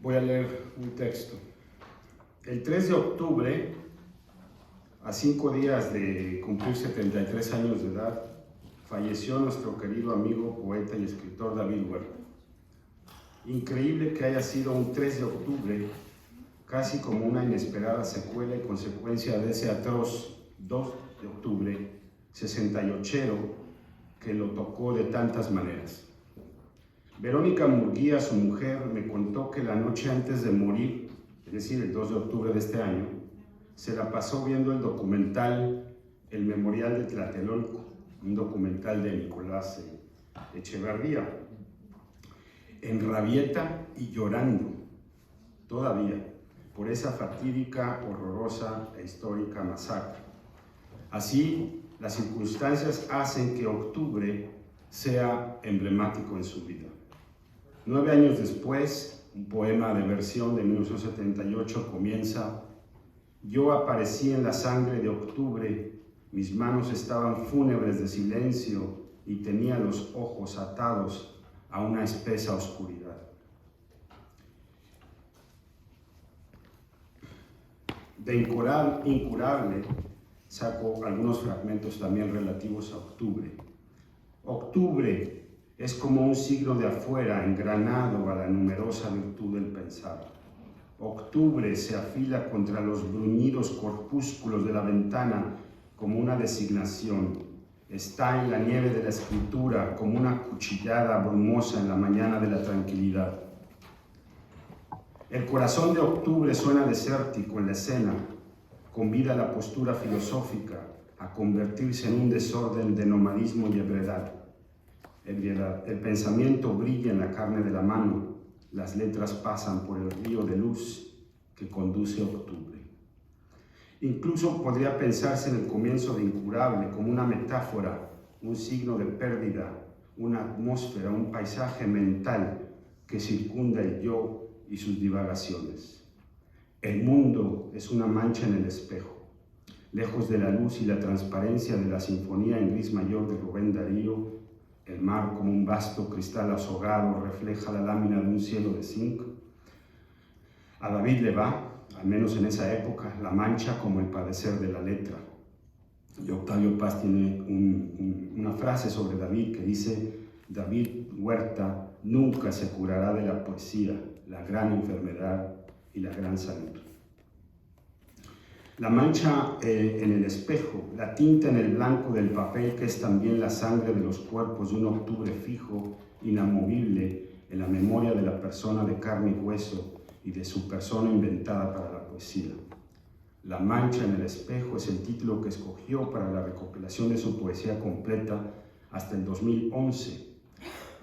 Voy a leer un texto. El 3 de octubre, a 5 días de cumplir 73 años de edad, falleció nuestro querido amigo, poeta y escritor David Huerta. Increíble que haya sido un 3 de octubre, casi como una inesperada secuela y consecuencia de ese atroz 2 de octubre, 68ero, que lo tocó de tantas maneras. Verónica Murguía, su mujer, me contó que la noche antes de morir, es decir, el 2 de octubre de este año, se la pasó viendo el documental El Memorial de Tlatelolco, un documental de Nicolás Echeverría, en rabieta y llorando, todavía, por esa fatídica, horrorosa e histórica masacre. Así, las circunstancias hacen que octubre sea emblemático en su vida. 9 años después, un poema de versión de 1978 comienza: yo aparecí en la sangre de octubre, mis manos estaban fúnebres de silencio y tenía los ojos atados a una espesa oscuridad. De Incurable saco algunos fragmentos también relativos a octubre. Octubre es como un siglo de afuera engranado a la numerosa virtud del pensar. Octubre se afila contra los bruñidos corpúsculos de la ventana como una designación. Está en la nieve de la escritura como una cuchillada brumosa en la mañana de la tranquilidad. El corazón de octubre suena desértico en la escena, convida a la postura filosófica a convertirse en un desorden de nomadismo y ebriedad. El pensamiento brilla en la carne de la mano, las letras pasan por el río de luz que conduce a octubre. Incluso podría pensarse en el comienzo de Incurable como una metáfora, un signo de pérdida, una atmósfera, un paisaje mental que circunda el yo y sus divagaciones. El mundo es una mancha en el espejo, lejos de la luz y la transparencia de la sinfonía en gris mayor de Rubén Darío. El mar, como un vasto cristal azogado, refleja la lámina de un cielo de zinc. A David le va, al menos en esa época, la mancha como el padecer de la letra. Y Octavio Paz tiene una frase sobre David que dice: David Huerta nunca se curará de la poesía, la gran enfermedad y la gran salud. La mancha en el espejo, la tinta en el blanco del papel, que es también la sangre de los cuerpos de un octubre fijo, inamovible, en la memoria de la persona de carne y hueso y de su persona inventada para la poesía. La mancha en el espejo es el título que escogió para la recopilación de su poesía completa hasta el 2011.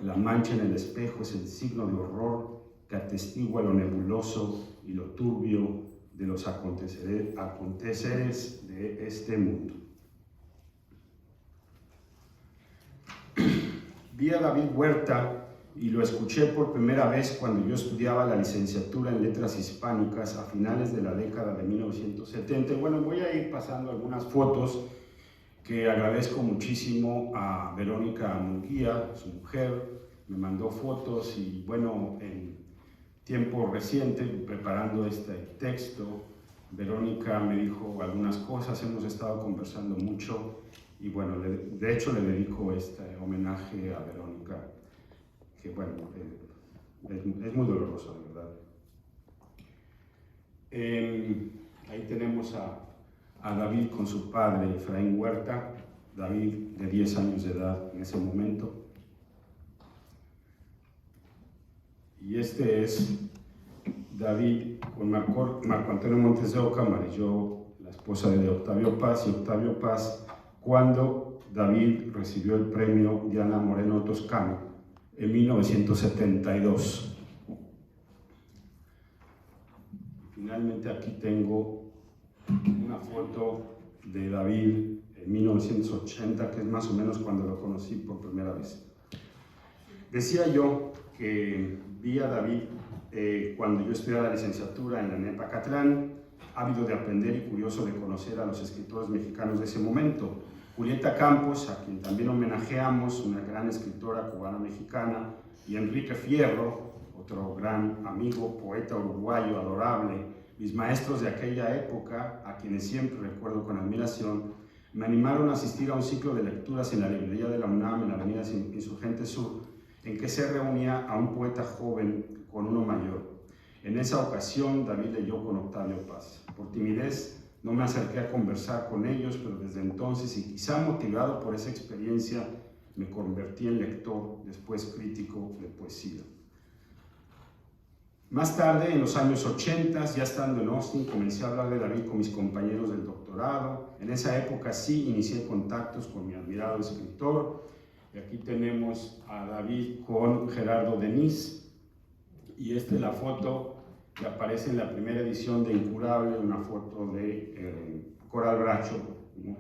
La mancha en el espejo es el signo de horror que atestigua lo nebuloso y lo turbio de los aconteceres de este mundo. Vi a David Huerta y lo escuché por primera vez cuando yo estudiaba la licenciatura en Letras Hispánicas a finales de la década de 1970. Bueno, voy a ir pasando algunas fotos que agradezco muchísimo a Verónica Murguía, su mujer. Me mandó fotos y bueno, en tiempo reciente, preparando este texto, Verónica me dijo algunas cosas, hemos estado conversando mucho y bueno, de hecho le dedico este homenaje a Verónica, que bueno, es muy doloroso, de verdad. Ahí tenemos a David con su padre, Efraín Huerta, David de 10 años de edad en ese momento. Y este es David con Marco Antonio Montes de Oca, Marilló, la esposa de Octavio Paz, y Octavio Paz cuando David recibió el premio Diana Moreno Toscano en 1972. Finalmente aquí tengo una foto de David en 1980, que es más o menos cuando lo conocí por primera vez. Decía yo que vi a David cuando yo estudiaba la licenciatura en la NEPA Catlán, ávido de aprender y curioso de conocer a los escritores mexicanos de ese momento. Julieta Campos, a quien también homenajeamos, una gran escritora cubana-mexicana, y Enrique Fierro, otro gran amigo, poeta uruguayo adorable, mis maestros de aquella época, a quienes siempre recuerdo con admiración, me animaron a asistir a un ciclo de lecturas en la librería de la UNAM en la avenida Insurgente Sur, en que se reunía a un poeta joven con uno mayor. En esa ocasión, David leyó con Octavio Paz. Por timidez, no me acerqué a conversar con ellos, pero desde entonces, y quizá motivado por esa experiencia, me convertí en lector, después crítico de poesía. Más tarde, en los años 80, ya estando en Austin, comencé a hablar de David con mis compañeros del doctorado. En esa época sí inicié contactos con mi admirado escritor. Y aquí tenemos a David con Gerardo Denis. Y esta es la foto que aparece en la primera edición de Incurable, una foto de Coral Bracho,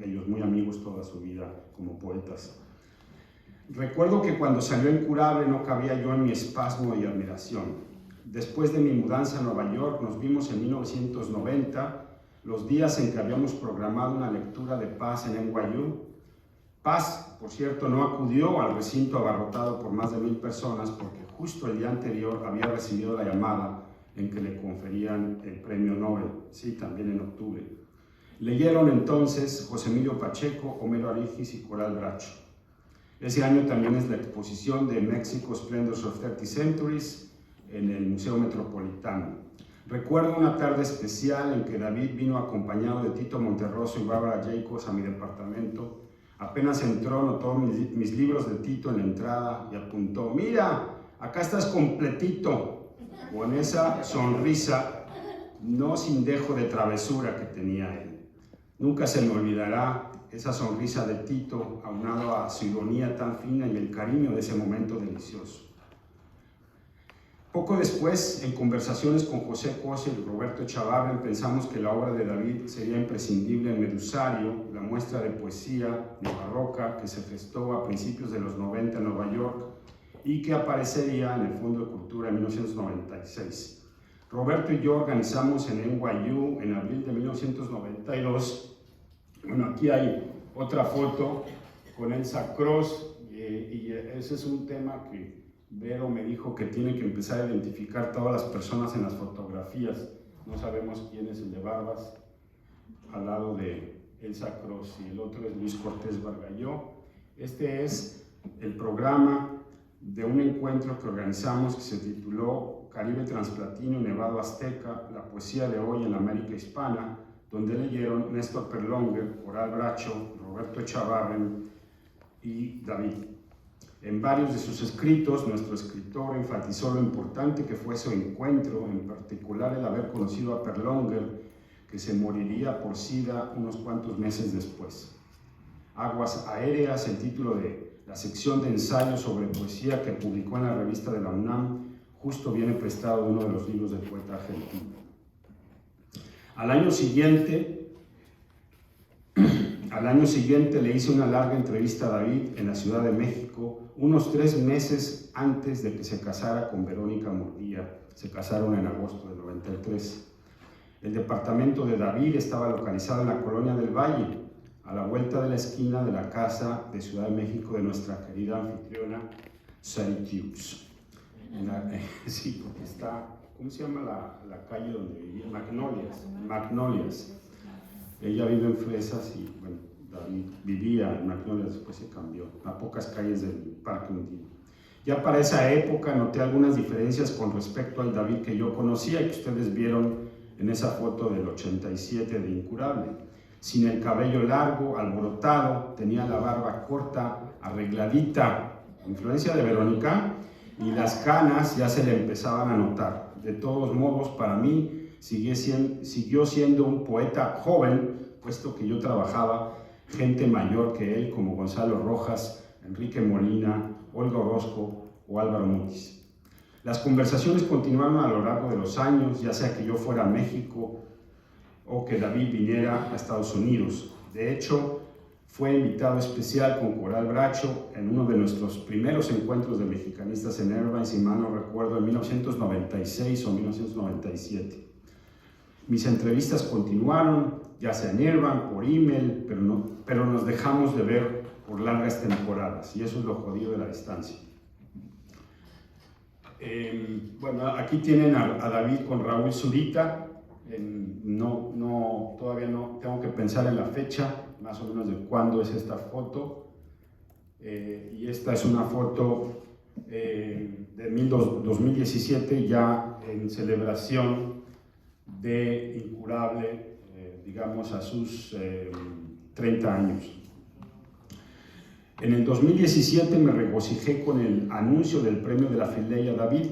ellos muy amigos toda su vida como poetas. Recuerdo que cuando salió Incurable no cabía yo en mi espasmo y admiración. Después de mi mudanza a Nueva York, nos vimos en 1990, los días en que habíamos programado una lectura de Paz en NYU. Paz, por cierto, no acudió al recinto abarrotado por más de 1000 personas porque justo el día anterior había recibido la llamada en que le conferían el premio Nobel, sí, también en octubre. Leyeron entonces José Emilio Pacheco, Homero Arigis y Coral Bracho. Ese año también es la exposición de Mexico Splendors of 30 Centuries en el Museo Metropolitano. Recuerdo una tarde especial en que David vino acompañado de Tito Monterroso y Bárbara Jacobs a mi departamento. Apenas entró, notó mis libros de Tito en la entrada y apuntó: «Mira, acá estás completito», con esa sonrisa no sin dejo de travesura que tenía él. Nunca se me olvidará esa sonrisa de Tito, aunado a su ironía tan fina y el cariño de ese momento delicioso. Poco después, en conversaciones con José Coser y Roberto Echavarren, pensamos que la obra de David sería imprescindible en Medusario, la muestra de poesía barroca que se gestó a principios de los 90 en Nueva York y que aparecería en el Fondo de Cultura en 1996. Roberto y yo organizamos en NYU en abril de 1992. Bueno, aquí hay otra foto con Elsa Cross y ese es un tema que Vero me dijo que tiene que empezar a identificar todas las personas en las fotografías. No sabemos quién es el de barbas al lado de Elsa Cross y el otro es Luis Cortés Bargalló. Este es el programa de un encuentro que organizamos que se tituló Caribe Transplatino y Nevado Azteca, la poesía de hoy en la América Hispana, donde leyeron Néstor Perlonger, Coral Bracho, Roberto Echavarren y David. En varios de sus escritos, nuestro escritor enfatizó lo importante que fue su encuentro, en particular el haber conocido a Perlonger, que se moriría por SIDA unos cuantos meses después. Aguas Aéreas, el título de la sección de ensayos sobre poesía que publicó en la revista de la UNAM, justo viene prestado de uno de los libros del poeta argentino. Al año siguiente le hice una larga entrevista a David en la Ciudad de México, unos 3 meses antes de que se casara con Verónica Murguía. Se casaron en agosto del 93. El departamento de David estaba localizado en la Colonia del Valle, a la vuelta de la esquina de la casa de Ciudad de México de nuestra querida anfitriona Syracuse. Sí, porque está, ¿cómo se llama la calle donde vivía? Magnolias. Ella vive en Fresas y, bueno, David vivía en Magnolias, después se cambió, a pocas calles del Parque Undina. Ya para esa época noté algunas diferencias con respecto al David que yo conocía y que ustedes vieron en esa foto del 87 de Incurable. Sin el cabello largo, alborotado, tenía la barba corta, arregladita, influencia de Verónica, y las canas ya se le empezaban a notar. De todos modos, para mí, siguió siendo un poeta joven, puesto que yo trabajaba gente mayor que él, como Gonzalo Rojas, Enrique Molina, Olga Orozco o Álvaro Mutis. Las conversaciones continuaron a lo largo de los años, ya sea que yo fuera a México o que David viniera a Estados Unidos. De hecho, fue invitado especial con Coral Bracho en uno de nuestros primeros encuentros de mexicanistas en Irvine, si mal no recuerdo, en 1996 o 1997. Mis entrevistas continuaron, ya sea en Irvine, por email, pero nos dejamos de ver por largas temporadas, y eso es lo jodido de la distancia. Bueno, aquí tienen a David con Raúl Zurita. Todavía no, tengo que pensar en la fecha, más o menos de cuándo es esta foto. Y esta es una foto de 2017, ya en celebración de Incurable, digamos a sus 30 años. En el 2017 me regocijé con el anuncio del premio de la Filey a David.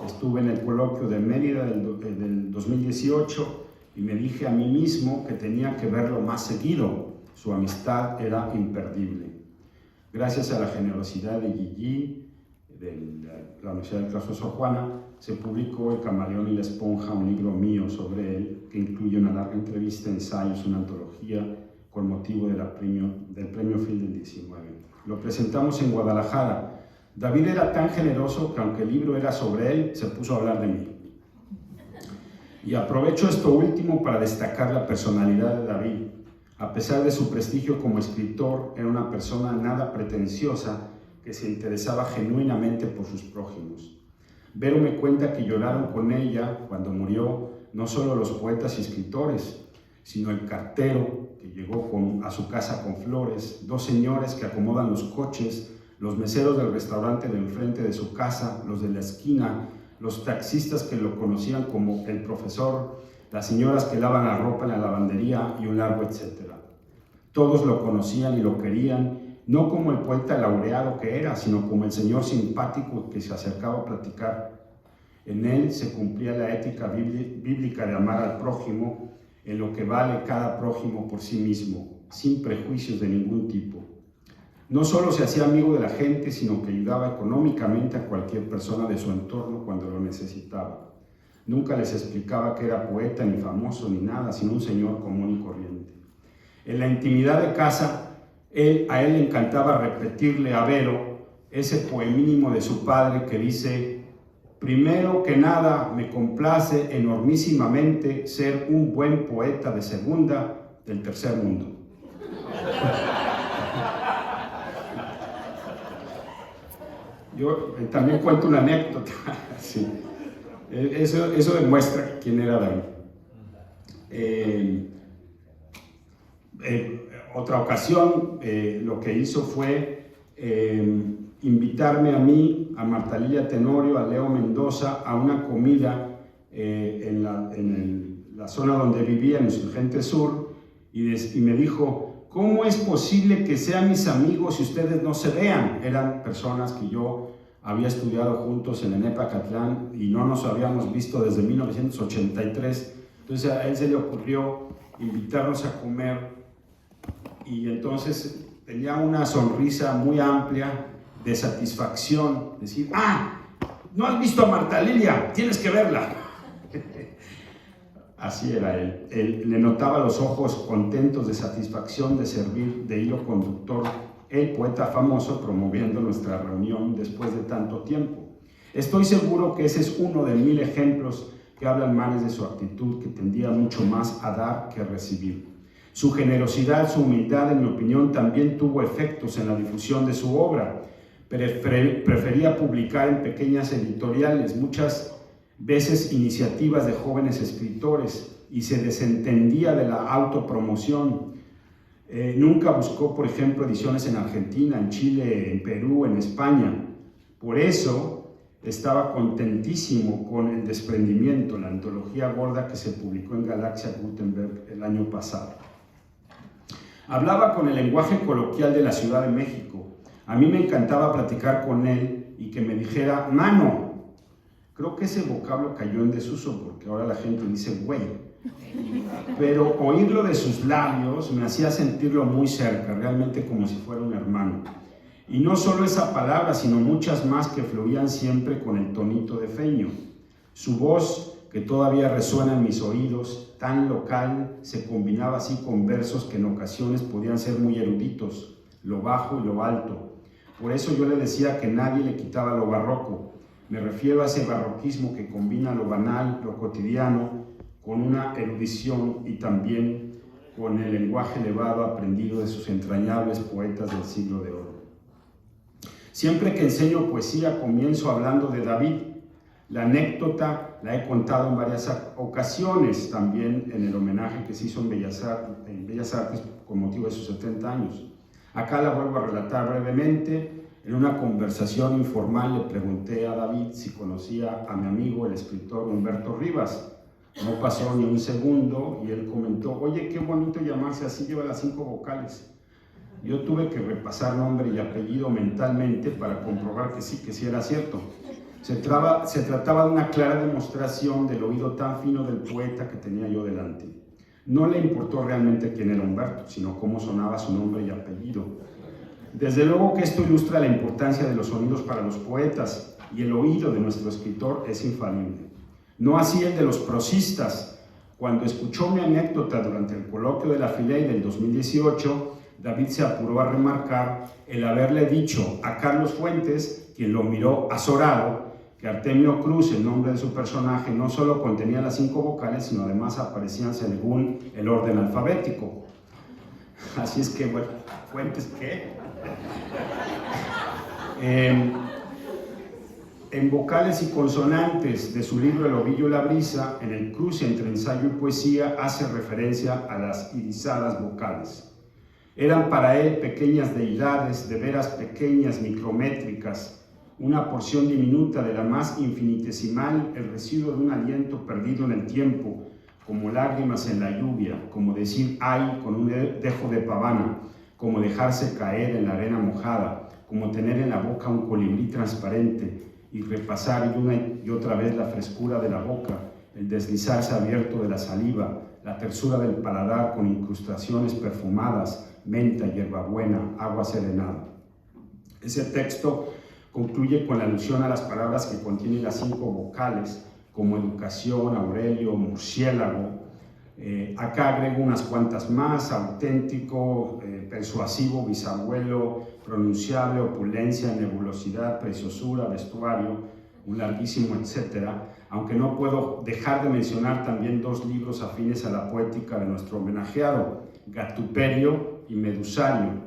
Estuve en el coloquio de Mérida del 2018 y me dije a mí mismo que tenía que verlo más seguido. Su amistad era imperdible. Gracias a la generosidad de Gigi, de la Universidad del Claustro Sor Juana, se publicó El Camaleón y la Esponja, un libro mío sobre él, que incluye una larga entrevista, ensayos, una antología con motivo del premio Phil del 19. Lo presentamos en Guadalajara. David era tan generoso que aunque el libro era sobre él, se puso a hablar de mí. Y aprovecho esto último para destacar la personalidad de David. A pesar de su prestigio como escritor, era una persona nada pretenciosa que se interesaba genuinamente por sus prójimos. Vero me cuenta que lloraron con ella cuando murió no solo los poetas y escritores, sino el cartero que llegó a su casa con flores, dos señores que acomodan los coches, los meseros del restaurante de enfrente de su casa, los de la esquina, los taxistas que lo conocían como el profesor, las señoras que lavan la ropa en la lavandería y un largo etcétera. Todos lo conocían y lo querían, no como el poeta laureado que era, sino como el señor simpático que se acercaba a platicar. En él se cumplía la ética bíblica de amar al prójimo, en lo que vale cada prójimo por sí mismo, sin prejuicios de ningún tipo. No solo se hacía amigo de la gente, sino que ayudaba económicamente a cualquier persona de su entorno cuando lo necesitaba. Nunca les explicaba que era poeta, ni famoso, ni nada, sino un señor común y corriente. En la intimidad de casa, a él le encantaba repetirle a Vero ese poemínimo de su padre que dice: primero que nada, me complace enormísimamente ser un buen poeta de segunda del tercer mundo. Yo también cuento una anécdota. Sí. Eso demuestra quién era David. Otra ocasión, lo que hizo fue invitarme a mí, a Marta Lilia Tenorio, a Leo Mendoza, a una comida en la zona donde vivía, en Insurgente Sur, y me dijo: ¿cómo es posible que sean mis amigos si ustedes no se vean? Eran personas que yo había estudiado juntos en Enepacatlán y no nos habíamos visto desde 1983. Entonces a él se le ocurrió invitarnos a comer y entonces tenía una sonrisa muy amplia de satisfacción, decir: ¡ah! ¿No has visto a Marta Lilia? Tienes que verla. Así era él. Él le notaba los ojos contentos de satisfacción de servir de hilo conductor, el poeta famoso promoviendo nuestra reunión después de tanto tiempo. Estoy seguro que ese es uno de 1000 ejemplos que hablan más de su actitud, que tendía mucho más a dar que a recibir. Su generosidad, su humildad, en mi opinión, también tuvo efectos en la difusión de su obra. Prefería publicar en pequeñas editoriales, muchas veces iniciativas de jóvenes escritores, y se desentendía de la autopromoción. Nunca buscó, por ejemplo, ediciones en Argentina, en Chile, en Perú, en España. Por eso estaba contentísimo con El Desprendimiento, la antología gorda que se publicó en Galaxia Gutenberg el año pasado. Hablaba con el lenguaje coloquial de la Ciudad de México. A mí me encantaba platicar con él y que me dijera: mano. Creo que ese vocablo cayó en desuso porque ahora la gente dice güey. Pero oírlo de sus labios me hacía sentirlo muy cerca, realmente como si fuera un hermano. Y no solo esa palabra, sino muchas más que fluían siempre con el tonito de feño. Su voz, que todavía resuena en mis oídos, tan local, se combinaba así con versos que en ocasiones podían ser muy eruditos, lo bajo y lo alto. Por eso yo le decía que nadie le quitaba lo barroco. Me refiero a ese barroquismo que combina lo banal, lo cotidiano, con una erudición y también con el lenguaje elevado aprendido de sus entrañables poetas del siglo de oro. Siempre que enseño poesía comienzo hablando de David. La anécdota la he contado en varias ocasiones, también en el homenaje que se hizo en Bellas Artes con motivo de sus 70 años. Acá la vuelvo a relatar brevemente. En una conversación informal le pregunté a David si conocía a mi amigo, el escritor Humberto Rivas. No pasó ni un segundo y él comentó: oye, qué bonito llamarse así, lleva las 5 vocales. Yo tuve que repasar nombre y apellido mentalmente para comprobar que sí era cierto. Se trataba de una clara demostración del oído tan fino del poeta que tenía yo delante. No le importó realmente quién era Humberto, sino cómo sonaba su nombre y apellido. Desde luego que esto ilustra la importancia de los sonidos para los poetas, y el oído de nuestro escritor es infalible. No así el de los prosistas. Cuando escuchó mi anécdota durante el coloquio de la Filey del 2018, David se apuró a remarcar el haberle dicho a Carlos Fuentes, quien lo miró azorado, que Artemio Cruz, el nombre de su personaje, no solo contenía las 5 vocales, sino además aparecían según el orden alfabético. Así es que, bueno, Fuentes, ¿qué? En vocales y consonantes de su libro El ovillo y la brisa, en el cruce entre ensayo y poesía, hace referencia a las irisadas vocales. Eran para él pequeñas deidades, de veras pequeñas, micrométricas, una porción diminuta de la más infinitesimal, el residuo de un aliento perdido en el tiempo, como lágrimas en la lluvia, como decir ay con un dejo de pavana, como dejarse caer en la arena mojada, como tener en la boca un colibrí transparente y repasar una y otra vez la frescura de la boca, el deslizarse abierto de la saliva, la tersura del paladar con incrustaciones perfumadas, menta, hierbabuena, agua serenada. Ese texto concluye con la alusión a las palabras que contienen las 5 vocales, como educación, Aurelio, murciélago. Acá agrego unas cuantas más: auténtico, persuasivo, bisabuelo, pronunciable, opulencia, nebulosidad, preciosura, vestuario, un larguísimo etcétera, aunque no puedo dejar de mencionar también 2 libros afines a la poética de nuestro homenajeado, Gatuperio y Medusario.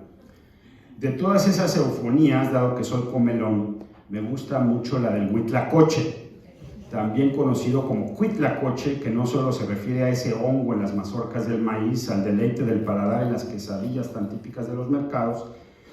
De todas esas eufonías, dado que soy comelón, me gusta mucho la del huitlacoche, también conocido como cuitlacoche, que no solo se refiere a ese hongo en las mazorcas del maíz, al deleite del paladar en las quesadillas tan típicas de los mercados,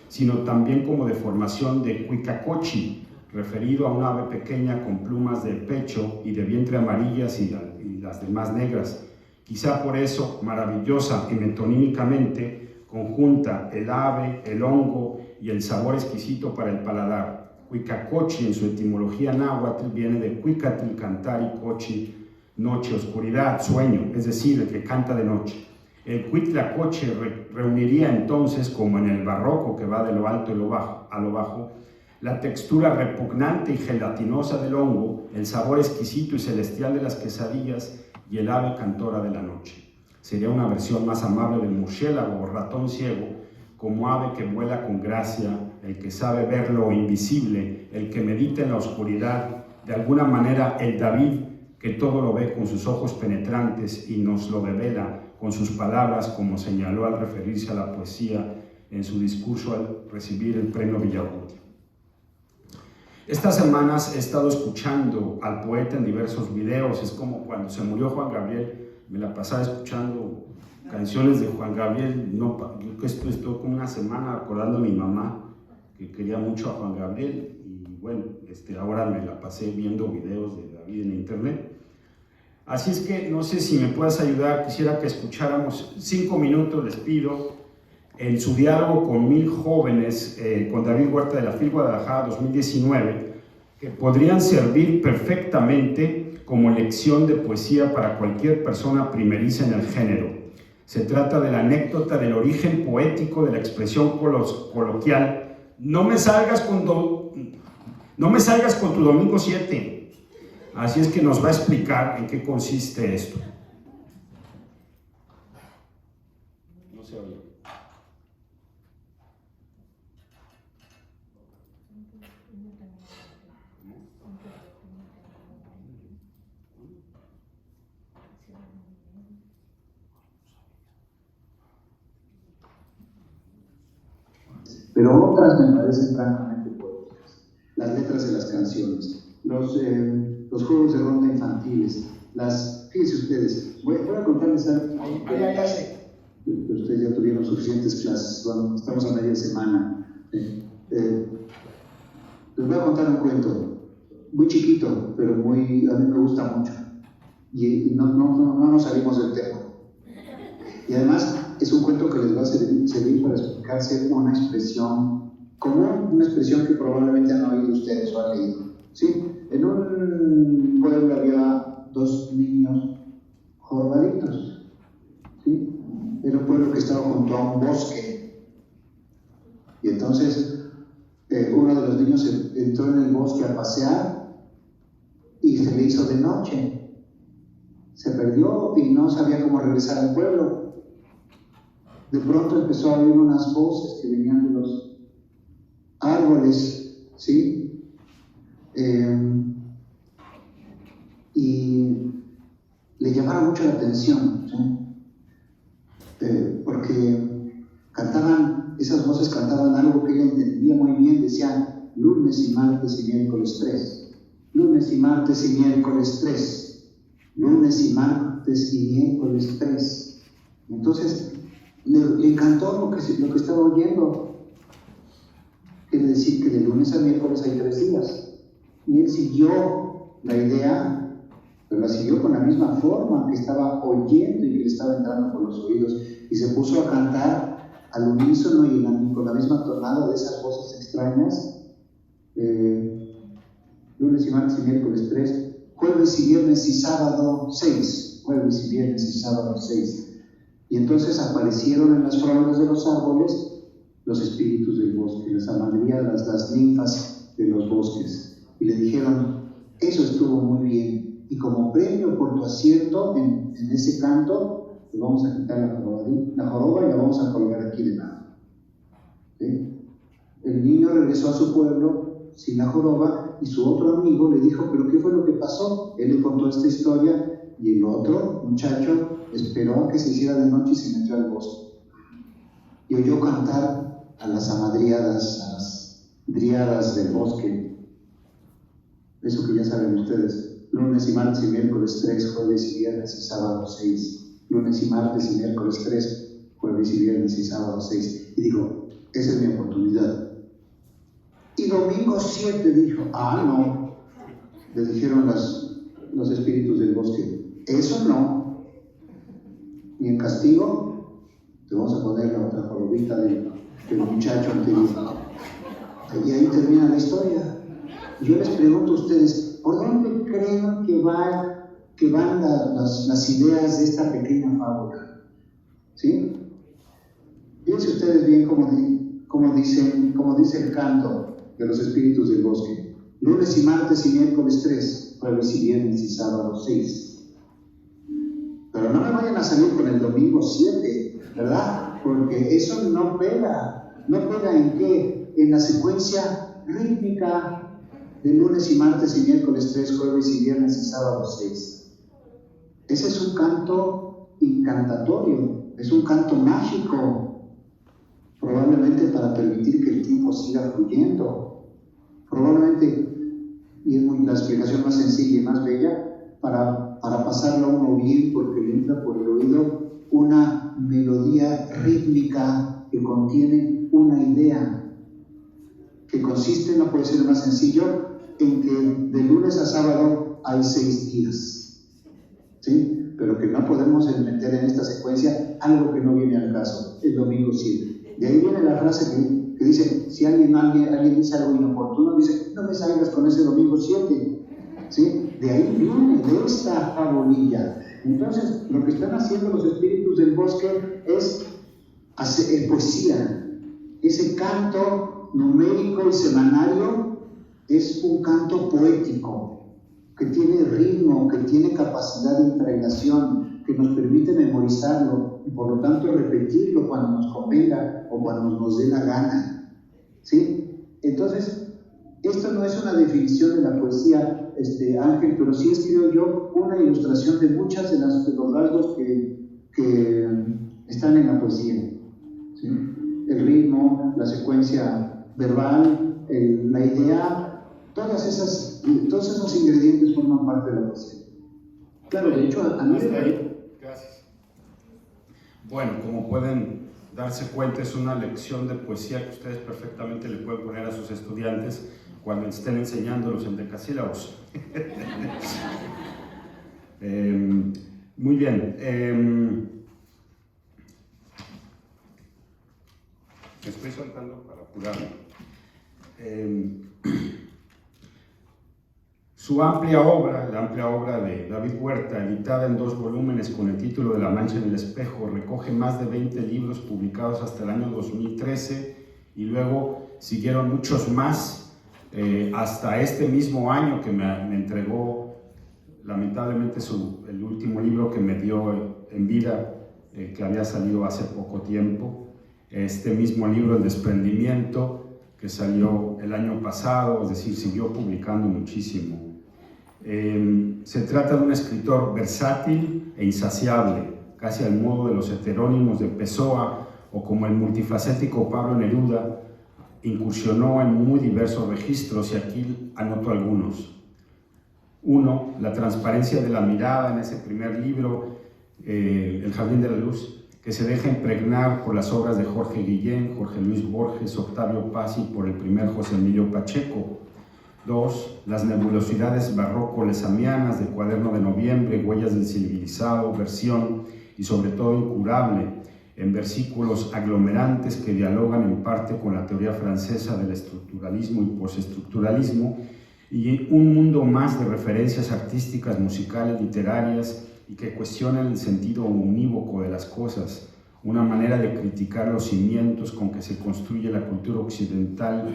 sino también como deformación de cuicacochi, referido a un ave pequeña con plumas de pecho y de vientre amarillas y las demás negras. Quizá por eso, maravillosa y metonímicamente, conjunta el ave, el hongo y el sabor exquisito para el paladar. Cuicacochi, en su etimología náhuatl, viene de cuicatl, cantar, y cochi, noche, oscuridad, sueño, es decir, el que canta de noche. El cuitlacoche reuniría entonces, como en el barroco que va de lo alto a lo bajo, la textura repugnante y gelatinosa del hongo, el sabor exquisito y celestial de las quesadillas y el ave cantora de la noche. Sería una versión más amable del murciélago o ratón ciego, como ave que vuela con gracia, el que sabe ver lo invisible, el que medita en la oscuridad, de alguna manera el David que todo lo ve con sus ojos penetrantes y nos lo revela con sus palabras, como señaló al referirse a la poesía en su discurso al recibir el premio Villaurrutia. Estas semanas he estado escuchando al poeta en diversos videos. Es como cuando se murió Juan Gabriel, me la pasaba escuchando canciones de Juan Gabriel. Yo estoy como una semana acordando a mi mamá, que quería mucho a Juan Gabriel, y bueno, ahora me la pasé viendo videos de David en internet. Así es que no sé si me puedes ayudar, quisiera que escucháramos 5 minutos, les pido, en su diálogo con 1000 jóvenes, con David Huerta de la FIL Guadalajara 2019, que podrían servir perfectamente como lección de poesía para cualquier persona primeriza en el género. Se trata de la anécdota del origen poético de la expresión coloquial: no me salgas con tu domingo 7. Así es que nos va a explicar en qué consiste esto. No se oye. Pero otras me parecen francamente poéticas. Las letras de las canciones. Los los juegos de ronda infantiles, fíjense ustedes, voy a contarles algo. Ustedes ya tuvieron suficientes clases, bueno, estamos a media semana. Les voy a contar un cuento, muy chiquito, pero a mí me gusta mucho. Y no nos salimos del tema. Y además es un cuento que les va a servir para explicarse una expresión común, una expresión que probablemente han oído ustedes o han leído. ¿Sí? En un pueblo había 2 niños jorobaditos. ¿Sí? Era un pueblo que estaba junto a un bosque. Y entonces uno de los niños entró en el bosque a pasear y se le hizo de noche. Se perdió y no sabía cómo regresar al pueblo. De pronto empezó a oír unas voces que venían de los árboles, ¿sí? Y le llamaron mucho la atención, ¿sí? Porque esas voces cantaban algo que ella entendía muy bien, decían lunes y martes y miércoles 3, lunes y martes y miércoles 3, lunes y martes y miércoles 3. Entonces le encantó lo que estaba oyendo. Quiere decir que de lunes a miércoles hay 3 días. Y él siguió la idea, pero la siguió con la misma forma que estaba oyendo y que le estaba entrando por los oídos. Y se puso a cantar al unísono y con la misma tonada de esas voces extrañas. Lunes y martes y miércoles 3, jueves y viernes y sábado 6, jueves y viernes y sábado 6. Y entonces aparecieron en las frondas de los árboles los espíritus del bosque, las amadriadas, las ninfas de los bosques. Y le dijeron, eso estuvo muy bien. Y como premio por tu acierto en ese canto, te vamos a quitar la joroba y la vamos a colgar aquí de lado. ¿Sí? El niño regresó a su pueblo sin la joroba y su otro amigo le dijo, ¿pero qué fue lo que pasó? Él le contó esta historia y el otro muchacho esperó a que se hiciera de noche y se metió al bosque. Y oyó cantar a las amadriadas, a las dríadas del bosque. Eso que ya saben ustedes. Lunes y martes y miércoles 3, jueves y viernes y sábado 6. Lunes y martes y miércoles 3, jueves y viernes y sábado 6. Y dijo, esa es mi oportunidad. Y domingo 7 dijo, no. Le dijeron los espíritus del bosque, eso no. Y en castigo, te vamos a poner la otra jorobita del muchacho anterior. Y ahí termina la historia. Yo les pregunto a ustedes, ¿por dónde creen que van las ideas de esta pequeña fábula? ¿Sí? Fíjense ustedes bien cómo dice el canto de los espíritus del bosque. Lunes y martes y miércoles 3, jueves y viernes y sábado 6. Pero no me vayan a salir con el domingo 7, ¿verdad? Porque eso no pega. ¿No pega en qué? En la secuencia rítmica de lunes y martes y miércoles 3, jueves y viernes y sábado 6. Ese es un canto incantatorio, es un canto mágico, probablemente para permitir que el tiempo siga fluyendo, probablemente, y es la explicación más sencilla y más bella, para pasarlo a uno bien, porque le entra por el oído una melodía rítmica que contiene una idea, que consiste, no puede ser más sencillo, en que de lunes a sábado hay 6 días, ¿sí? Pero que no podemos meter en esta secuencia algo que no viene al caso, el domingo 7. De ahí viene la frase que dice, si alguien dice algo inoportuno, dice, no me salgas con ese domingo 7, ¿sí? De ahí viene, de esta fabulilla. Entonces, lo que están haciendo los espíritus del bosque es hacer poesía. Ese canto numérico y semanario es un canto poético, que tiene ritmo, que tiene capacidad de impregnación, que nos permite memorizarlo y por lo tanto repetirlo cuando nos convenga o cuando nos dé la gana, ¿sí? Entonces, esto no es una definición de la poesía, Ángel, pero sí es, creo yo, una ilustración de muchas de los rasgos que están en la poesía, ¿sí? El ritmo, la secuencia verbal, la idea, todas esas Todos esos ingredientes forman parte de la poesía. Claro, de hecho, a mí... Gracias. Bueno, como pueden darse cuenta, es una lección de poesía que ustedes perfectamente le pueden poner a sus estudiantes cuando estén enseñándolos en decasílabos. Muy bien. Estoy saltando para apurarme. Su amplia obra, la amplia obra de David Huerta, editada en 2 volúmenes con el título de La mancha en el espejo, recoge más de 20 libros publicados hasta el año 2013 y luego siguieron muchos más hasta este mismo año que me entregó lamentablemente el último libro que me dio en vida, que había salido hace poco tiempo. Este mismo libro, El desprendimiento, que salió el año pasado, es decir, siguió publicando muchísimo. Se trata de un escritor versátil e insaciable, casi al modo de los heterónimos de Pessoa o como el multifacético Pablo Neruda. Incursionó en muy diversos registros y aquí anoto algunos. 1. La transparencia de la mirada en ese primer libro, El jardín de la luz, que se deja impregnar por las obras de Jorge Guillén, Jorge Luis Borges, Octavio Paz y por el primer José Emilio Pacheco. 2. Las nebulosidades barroco-lesamianas de Cuaderno de Noviembre, Huellas del Civilizado, Versión y sobre todo Incurable, en versículos aglomerantes que dialogan en parte con la teoría francesa del estructuralismo y postestructuralismo, y un mundo más de referencias artísticas, musicales, literarias, y que cuestionan el sentido unívoco de las cosas, una manera de criticar los cimientos con que se construye la cultura occidental,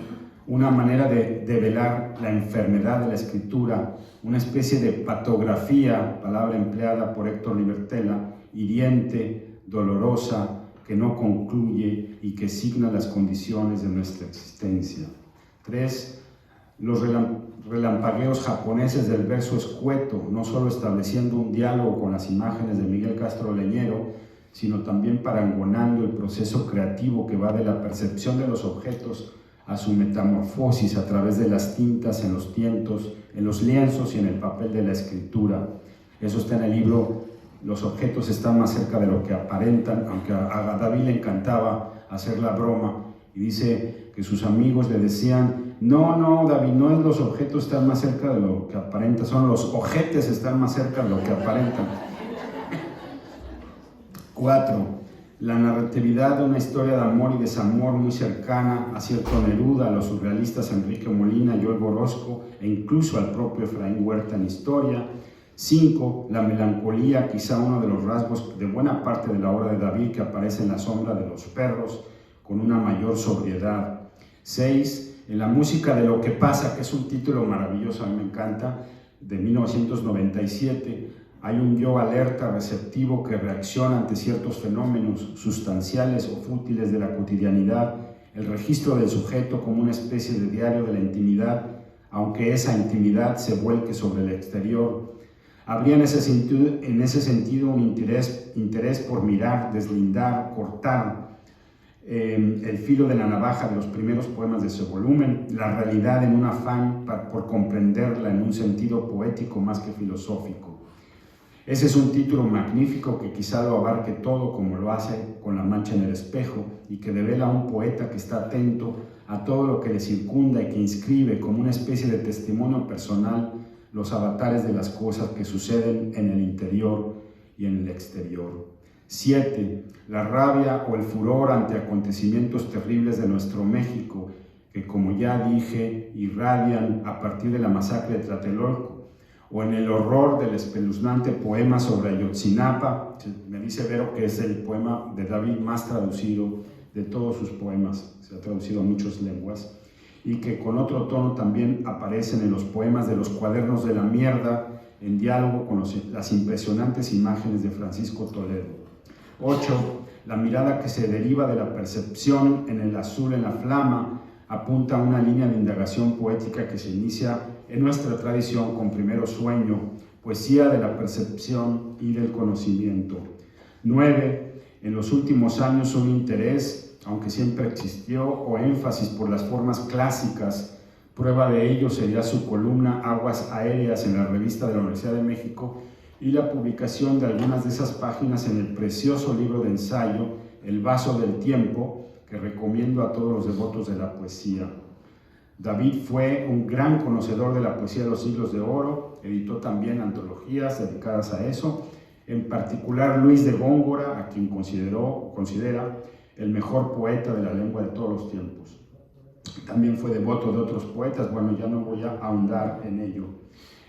una manera de develar la enfermedad de la escritura, una especie de patografía, palabra empleada por Héctor Libertela, hiriente, dolorosa, que no concluye y que signa las condiciones de nuestra existencia. 3. Los relampagueos japoneses del verso escueto, no solo estableciendo un diálogo con las imágenes de Miguel Castro Leñero, sino también parangonando el proceso creativo que va de la percepción de los objetos a su metamorfosis a través de las tintas en los lienzos y en el papel de la escritura. Eso está en el libro Los objetos están más cerca de lo que aparentan, aunque a David le encantaba hacer la broma y dice que sus amigos le decían: no, David, no es los objetos están más cerca de lo que aparentan, son los ojetes están más cerca de lo que aparentan. 4. La narratividad de una historia de amor y desamor muy cercana a cierto Neruda, a los surrealistas Enrique Molina, Joel Orozco e incluso al propio Efraín Huerta en Historia. 5. La melancolía, quizá uno de los rasgos de buena parte de la obra de David, que aparece en La sombra de los perros, con una mayor sobriedad. 6. En la música de lo que pasa, que es un título maravilloso, a mí me encanta, de 1997, hay un yo alerta, receptivo, que reacciona ante ciertos fenómenos sustanciales o fútiles de la cotidianidad, el registro del sujeto como una especie de diario de la intimidad, aunque esa intimidad se vuelque sobre el exterior. Habría en ese sentido un interés por mirar, deslindar, cortar el filo de la navaja de los primeros poemas de ese volumen, la realidad en un afán por comprenderla en un sentido poético más que filosófico. Ese es un título magnífico que quizá lo abarque todo, como lo hace con La mancha en el espejo, y que devela a un poeta que está atento a todo lo que le circunda y que inscribe como una especie de testimonio personal los avatares de las cosas que suceden en el interior y en el exterior. 7. La rabia o el furor ante acontecimientos terribles de nuestro México, que, como ya dije, irradian a partir de la masacre de Tlatelolco, o en el horror del espeluznante poema sobre Ayotzinapa. Me dice Vero que es el poema de David más traducido de todos sus poemas, se ha traducido a muchas lenguas, y que con otro tono también aparecen en los poemas de Los cuadernos de la mierda, en diálogo con las impresionantes imágenes de Francisco Toledo. 8. La mirada que se deriva de la percepción en el azul en la flama apunta a una línea de indagación poética que se inicia en nuestra tradición con Primero Sueño, poesía de la percepción y del conocimiento. 9. En los últimos años un interés, aunque siempre existió, o énfasis por las formas clásicas, Prueba de ello sería su columna Aguas Aéreas en la revista de la Universidad de México y la publicación de algunas de esas páginas en el precioso libro de ensayo El vaso del tiempo, que recomiendo a todos los devotos de la poesía. David fue un gran conocedor de la poesía de los siglos de oro, editó también antologías dedicadas a eso, en particular Luis de Góngora, a quien considera el mejor poeta de la lengua de todos los tiempos. También fue devoto de otros poetas, bueno, ya no voy a ahondar en ello.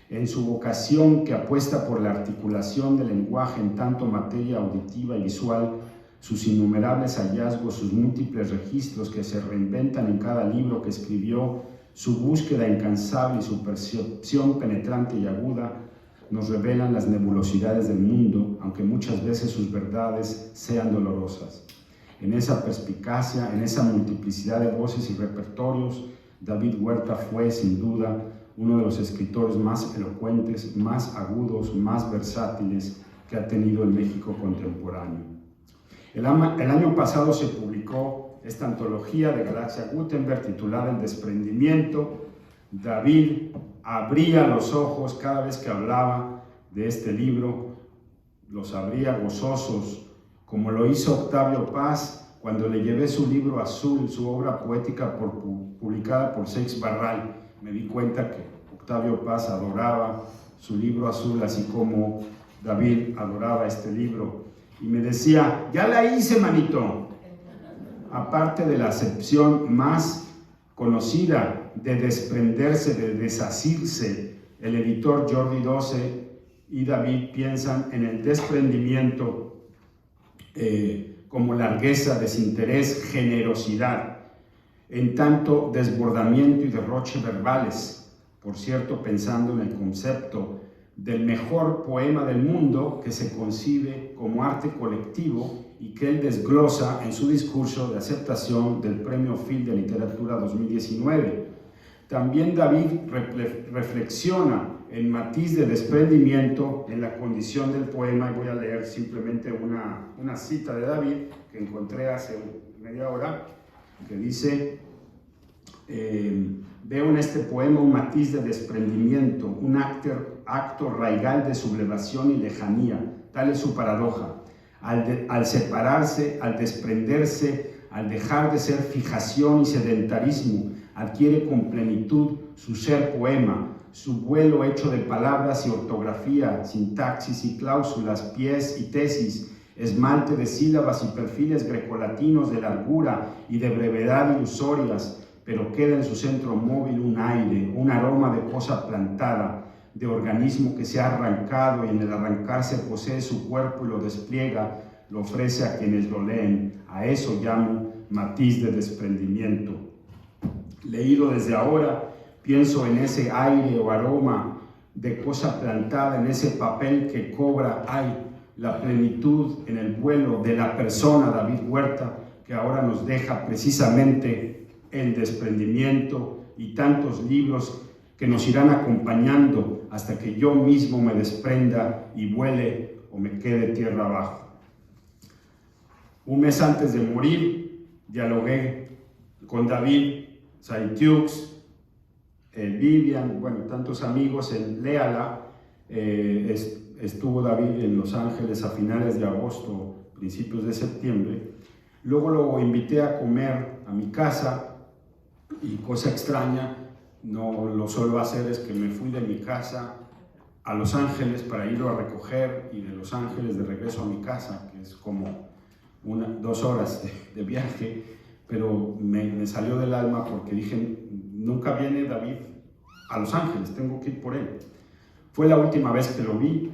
En su vocación que apuesta por la articulación del lenguaje en tanto materia auditiva y visual, sus innumerables hallazgos, sus múltiples registros que se reinventan en cada libro que escribió, su búsqueda incansable y su percepción penetrante y aguda, nos revelan las nebulosidades del mundo, aunque muchas veces sus verdades sean dolorosas. En esa perspicacia, en esa multiplicidad de voces y repertorios, David Huerta fue, sin duda, uno de los escritores más elocuentes, más agudos, más versátiles que ha tenido el México contemporáneo. El año pasado se publicó esta antología de Galaxia Gutenberg titulada El desprendimiento. David abría los ojos cada vez que hablaba de este libro, los abría gozosos, como lo hizo Octavio Paz cuando le llevé su libro azul, su obra poética publicada por Seix Barral. Me di cuenta que Octavio Paz adoraba su libro azul, así como David adoraba este libro. Y me decía, ya la hice, manito. Aparte de la acepción más conocida de desprenderse, de desasirse, el editor Jordi Doce y David piensan en el desprendimiento como largueza, desinterés, generosidad, en tanto desbordamiento y derroche verbales. Por cierto, pensando en el concepto del mejor poema del mundo que se concibe como arte colectivo y que él desglosa en su discurso de aceptación del Premio Phil de Literatura 2019. También David reflexiona en matiz de desprendimiento en la condición del poema, y voy a leer simplemente una cita de David que encontré hace media hora, que dice: veo en este poema un matiz de desprendimiento, un acto raigal de sublevación y lejanía, tal es su paradoja. Al separarse, al desprenderse, al dejar de ser fijación y sedentarismo, adquiere con plenitud su ser poema, su vuelo hecho de palabras y ortografía, sintaxis y cláusulas, pies y tesis, esmalte de sílabas y perfiles grecolatinos de largura y de brevedad ilusorias, pero queda en su centro móvil un aire, un aroma de cosa plantada, de organismo que se ha arrancado y en el arrancarse posee su cuerpo y lo despliega, lo ofrece a quienes lo leen. A eso llamo matiz de desprendimiento. Leído desde ahora, pienso en ese aire o aroma de cosa plantada, en ese papel que cobra, la plenitud en el vuelo de la persona David Huerta, que ahora nos deja precisamente el desprendimiento y tantos libros que nos irán acompañando hasta que yo mismo me desprenda y vuele o me quede tierra abajo. Un mes antes de morir, dialogué con David, Saitiux, Vivian, bueno, tantos amigos en Léala. Estuvo David en Los Ángeles a finales de agosto, principios de septiembre. Luego lo invité a comer a mi casa y, cosa extraña, no lo suelo hacer, es que me fui de mi casa a Los Ángeles para irlo a recoger y de Los Ángeles de regreso a mi casa, que es como 2 horas de viaje, pero me salió del alma porque dije, nunca viene David a Los Ángeles, tengo que ir por él. Fue la última vez que lo vi,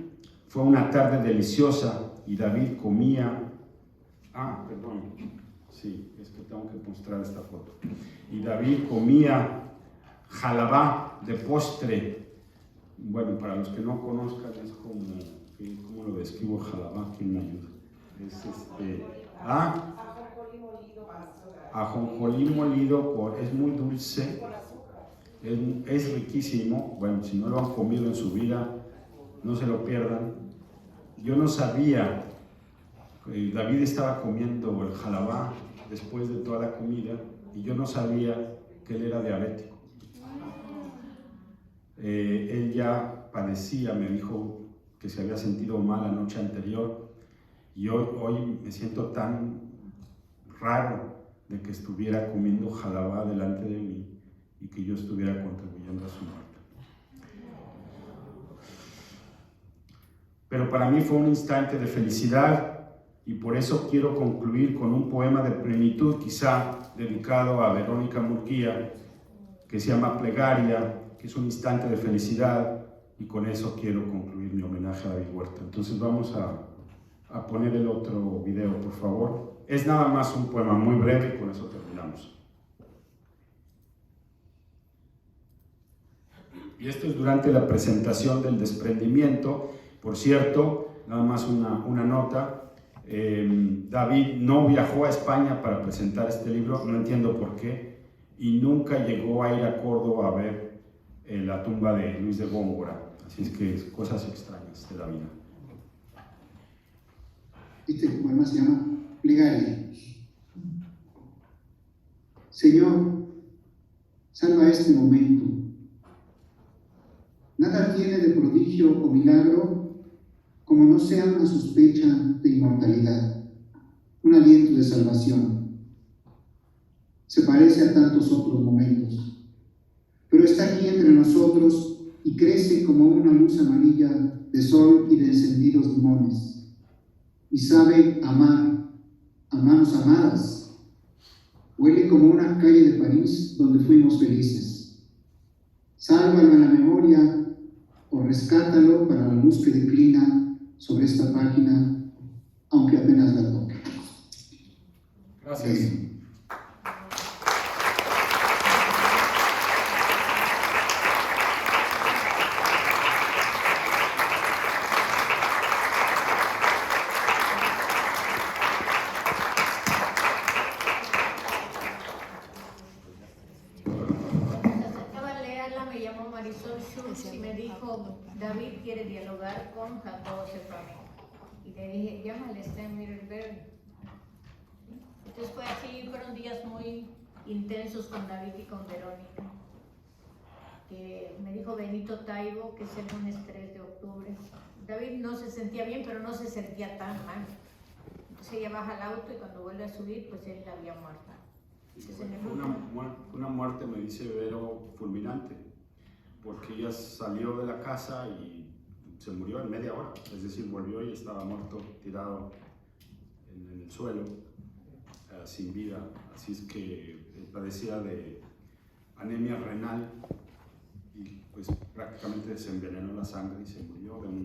fue una tarde deliciosa y David comía, sí, es que tengo que mostrar esta foto, y David comía jalabá de postre. Bueno, para los que no conozcan, es como, ¿cómo lo describo jalabá? ¿Quién me ayuda? Es ajonjolí molido, es muy dulce, es riquísimo. Bueno, si no lo han comido en su vida, no se lo pierdan. Yo no sabía, David estaba comiendo el jalabá después de toda la comida y yo no sabía que él era diabético. Él ya padecía, me dijo que se había sentido mal la noche anterior, y hoy me siento tan raro de que estuviera comiendo jalabá delante de mí y que yo estuviera contribuyendo a su muerte. Pero para mí fue un instante de felicidad, y por eso quiero concluir con un poema de plenitud, quizá dedicado a Verónica Murguía, que se llama Plegaria, que es un instante de felicidad, y con eso quiero concluir mi homenaje a David Huerta. Entonces vamos a poner el otro video, por favor. Es nada más un poema muy breve y con eso terminamos. Y esto es durante la presentación del desprendimiento. Por cierto, nada más una nota, David no viajó a España para presentar este libro, no entiendo por qué, y nunca llegó a ir a Córdoba a ver la tumba de Luis de Góngora. Así es que cosas extrañas de la vida. Este poema se llama Plegaria. Señor, salva este momento. Nada tiene de prodigio o milagro como no sea una sospecha de inmortalidad, un aliento de salvación. Se parece a tantos otros momentos, pero está aquí entre nosotros y crece como una luz amarilla de sol y de encendidos limones, y sabe amar a manos amadas. Huele como una calle de París donde fuimos felices. Sálvalo en la memoria o rescátalo para la luz que declina sobre esta página, aunque apenas la toque. Gracias. Y me dijo, David quiere dialogar con Jacobo Sepami. Y le dije, llámale, está en Mirror. Entonces fue así, fueron días muy intensos con David y con Verónica. Me dijo Benito Taibo, que es el lunes 3 de octubre. David no se sentía bien, pero no se sentía tan mal. Entonces ella baja al auto y cuando vuelve a subir, pues él había muerto. Una muerte, me dice Vero, fulminante, porque ella salió de la casa y se murió en media hora, es decir, volvió y estaba muerto, tirado en el suelo, sin vida. Así es que padecía de anemia renal y pues prácticamente se envenenó la sangre y se murió de un